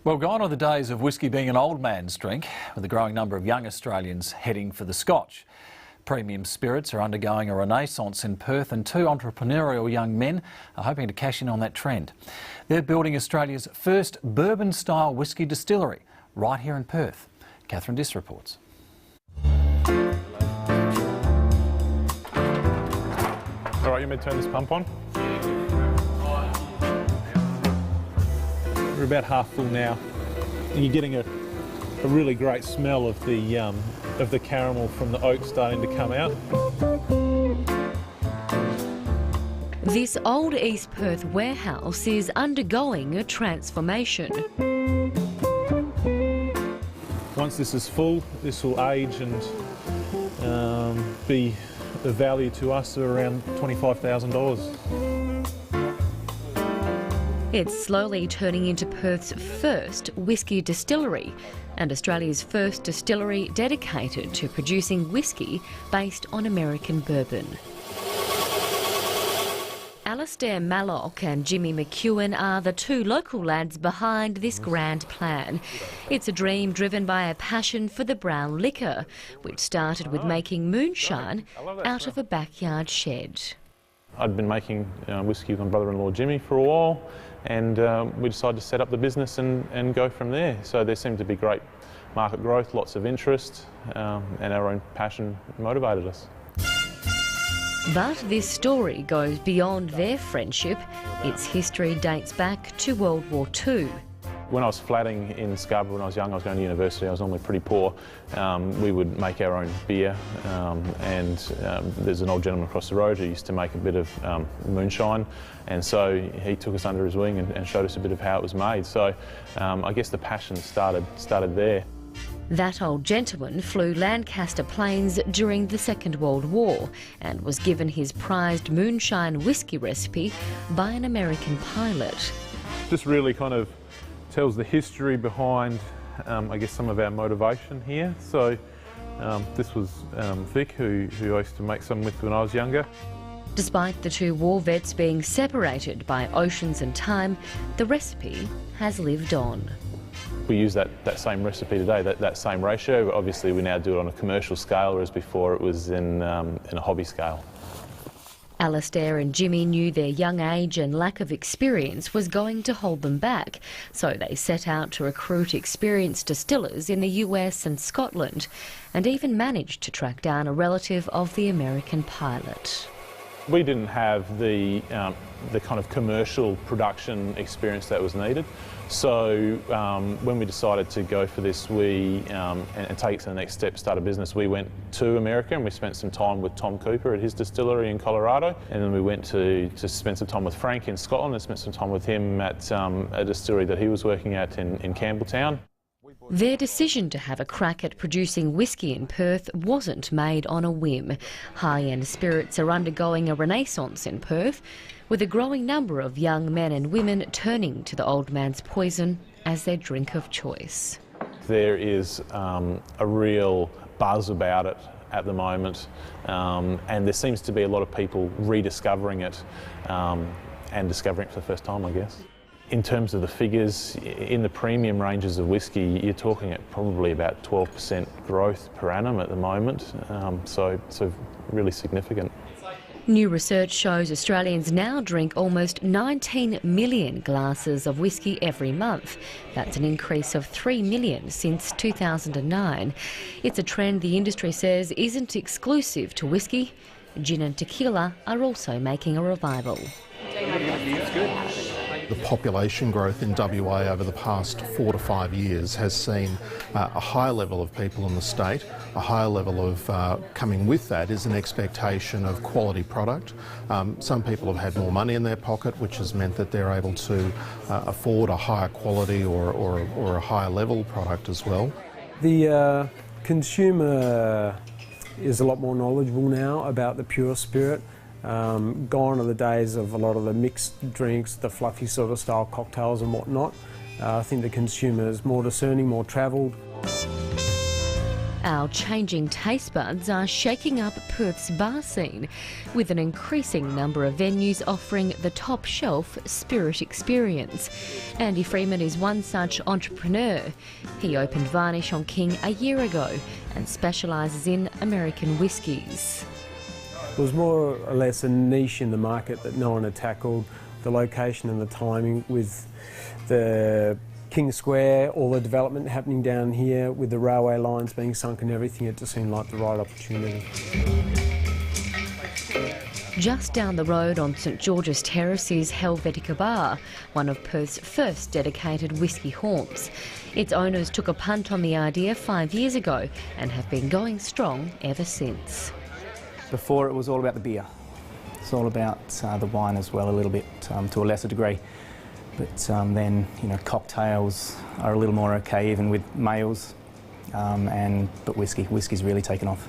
Well, gone are the days of whisky being an old man's drink, with a growing number of young Australians heading for the Scotch. Premium spirits are undergoing a renaissance in Perth, and two entrepreneurial young men are hoping to cash in on that trend. They're building Australia's first bourbon-style whisky distillery right here in Perth. Catherine Diss reports. All right, you may turn this pump on. We're about half full now. And you're getting a really great smell of the caramel from the oak starting to come out. This old East Perth warehouse is undergoing a transformation. Once this is full, this will age and be the value to us of around $25,000. It's slowly turning into Perth's first whisky distillery and Australia's first distillery dedicated to producing whisky based on American bourbon. Alastair Mallock and Jimmy McEwen are the two local lads behind this grand plan. It's a dream driven by a passion for the brown liquor, which started with making moonshine out of a backyard shed. I'd been making whisky with my brother-in-law Jimmy for a while, and we decided to set up the business and go from there. So there seemed to be great market growth, lots of interest, and our own passion motivated us. But this story goes beyond their friendship. Its history dates back to World War II. When I was flatting in Scarborough when I was young, I was going to university, I was normally pretty poor. We would make our own beer, and there's an old gentleman across the road who used to make a bit of moonshine, and so he took us under his wing and showed us a bit of how it was made. So I guess the passion started there. That old gentleman flew Lancaster planes during the Second World War and was given his prized moonshine whisky recipe by an American pilot. This really kind of tells the history behind, I guess, some of our motivation here. So this was Vic, who I used to make some with when I was younger. Despite the two war vets being separated by oceans and time, the recipe has lived on. We use that same recipe today, that same ratio, but obviously we now do it on a commercial scale, whereas before it was in a hobby scale. Alastair and Jimmy knew their young age and lack of experience was going to hold them back, so they set out to recruit experienced distillers in the US and Scotland, and even managed to track down a relative of the American pilot. We didn't have the kind of commercial production experience that was needed. So when we decided to go for this, and take it to the next step, start a business, we went to America and we spent some time with Tom Cooper at his distillery in Colorado. And then we went to spend some time with Frank in Scotland and spent some time with him at a distillery that he was working at in Campbelltown. Their decision to have a crack at producing whisky in Perth wasn't made on a whim. High-end spirits are undergoing a renaissance in Perth, with a growing number of young men and women turning to the old man's poison as their drink of choice. There is a real buzz about it at the moment, and there seems to be a lot of people rediscovering it and discovering it for the first time, I guess. In terms of the figures, in the premium ranges of whisky, you're talking at probably about 12% growth per annum at the moment, so really significant. New research shows Australians now drink almost 19 million glasses of whisky every month. That's an increase of 3 million since 2009. It's a trend the industry says isn't exclusive to whisky. Gin and tequila are also making a revival. The population growth in WA over the past 4 to 5 years has seen a high level of people in the state. A higher level of coming with that is an expectation of quality product. Some people have had more money in their pocket, which has meant that they're able to afford a higher quality or a higher level product as well. The consumer is a lot more knowledgeable now about the pure spirit. Gone are the days of a lot of the mixed drinks, the fluffy sort of style cocktails and whatnot. I think the consumer is more discerning, more travelled. Our changing taste buds are shaking up Perth's bar scene, with an increasing number of venues offering the top shelf spirit experience. Andy Freeman is one such entrepreneur. He opened Varnish on King a year ago and specialises in American whiskies. It was more or less a niche in the market that no one had tackled. The location and the timing with the King Square, all the development happening down here with the railway lines being sunk and everything, it just seemed like the right opportunity. Just down the road on St George's Terrace is Helvetica Bar, one of Perth's first dedicated whisky haunts. Its owners took a punt on the idea 5 years ago and have been going strong ever since. Before it was all about the beer. It's all about the wine as well, a little bit to a lesser degree. But then, you know, cocktails are a little more okay, even with males. But whiskey's really taken off.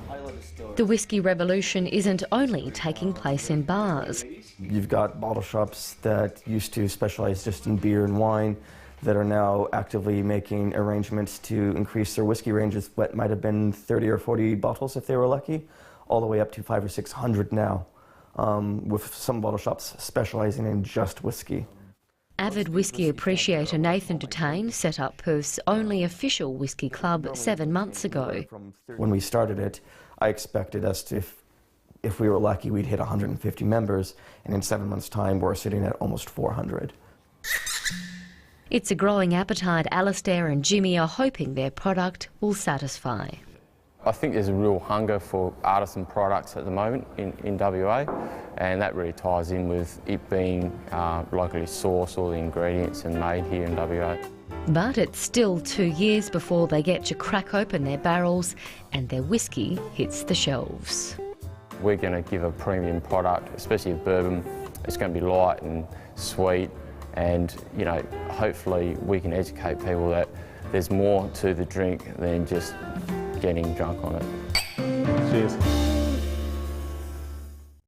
The whisky revolution isn't only taking place in bars. You've got bottle shops that used to specialize just in beer and wine that are now actively making arrangements to increase their whisky ranges, what might have been 30 or 40 bottles if they were lucky, all the way up to 500 or 600 now, with some bottle shops specializing in just whisky. Avid whisky appreciator Nathan Dutain set up Perth's only official whisky club 7 months ago. When we started it, I expected us to, if we were lucky, we'd hit 150 members, and in 7 months' time, we're sitting at almost 400. It's a growing appetite Alistair and Jimmy are hoping their product will satisfy. I think there's a real hunger for artisan products at the moment in WA, and that really ties in with it being locally sourced, all the ingredients and made here in WA. But it's still 2 years before they get to crack open their barrels and their whisky hits the shelves. We're going to give a premium product, especially with bourbon. It's going to be light and sweet, and you know, hopefully we can educate people that there's more to the drink than just getting drunk on it.